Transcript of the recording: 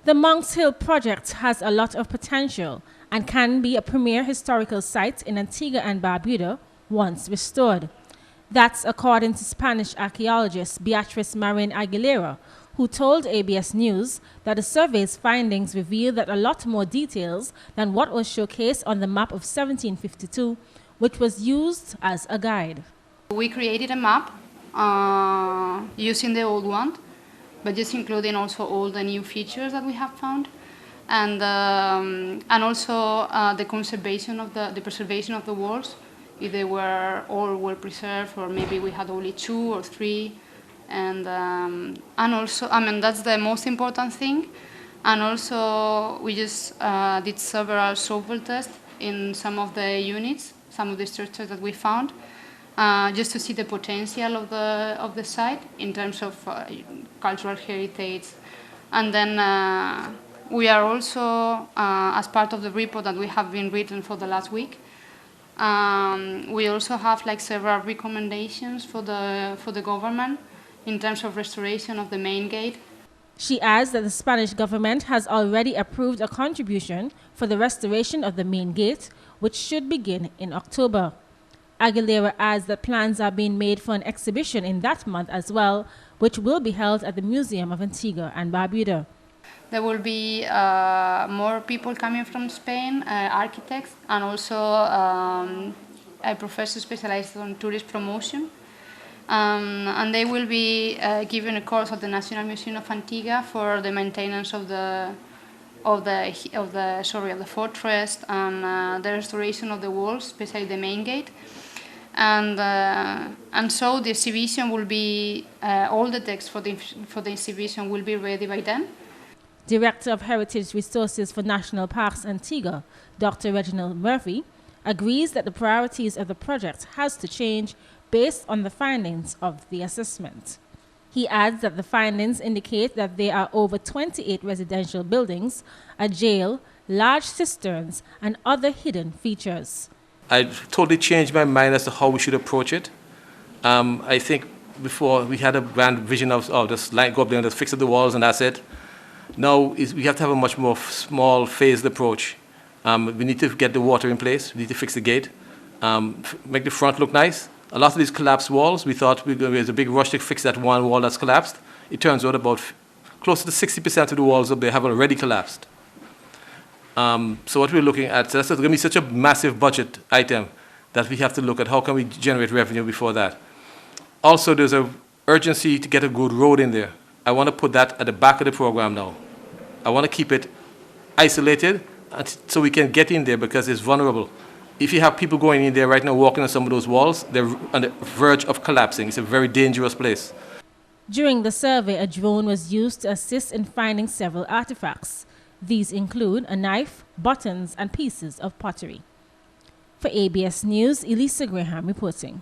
The Monks Hill project has a lot of potential and can be a premier historical site in Antigua and Barbuda once restored. That's according to Spanish archaeologist Beatriz Marin and who told ABS News that the survey's findings reveal that a lot more details than what was showcased on the map of 1752, which was used as a guide. We created a map using the old one, but just including also all the new features that we have found, and also the conservation of the preservation of the walls, if they were all well preserved, or maybe we had only 2 or 3, and also, I mean, that's the most important thing. And also, we just did several software tests in some of the units, some of the structures that we found, just to see the potential of the site in terms of cultural heritage. And then we are also, as part of the report that we have been written for the last week, we also have like several recommendations for the government in terms of restoration of the main gate. She adds that the Spanish government has already approved a contribution for the restoration of the main gate, which should begin in October. Aguilera adds that plans are being made for an exhibition in that month as well, which will be held at the Museum of Antigua and Barbuda. There will be more people coming from Spain, architects, and also a professor specialized on tourist promotion. And they will be given a course at the National Museum of Antigua for the maintenance of the fortress and the restoration of the walls, especially the main gate. And so the exhibition will be all the text for the exhibition will be ready by then. Director of Heritage Resources for National Parks Antigua, Dr. Reginald Murphy, agrees that the priorities of the project has to change based on the findings of the assessment. He adds that the findings indicate that there are over 28 residential buildings, a jail, large cisterns, and other hidden features. I totally changed my mind as to how we should approach it. I think before we had a grand vision of just go up there and just fix up the walls and that's it. Now we have to have a much more small phased approach. We need to get the water in place. We need to fix the gate, make the front look nice. A lot of these collapsed walls, we thought there was a big rush to fix that one wall that's collapsed. It turns out about close to 60% of the walls up there have already collapsed. So what we're looking at, so that's going to be such a massive budget item that we have to look at how can we generate revenue before that. Also, there's an urgency to get a good road in there. I want to put that at the back of the program now. I want to keep it isolated so we can get in there because it's vulnerable. If you have people going in there right now walking on some of those walls, they're on the verge of collapsing. It's a very dangerous place. During the survey, a drone was used to assist in finding several artifacts. These include a knife, buttons, and pieces of pottery. For ABS News, Elisa Graham reporting.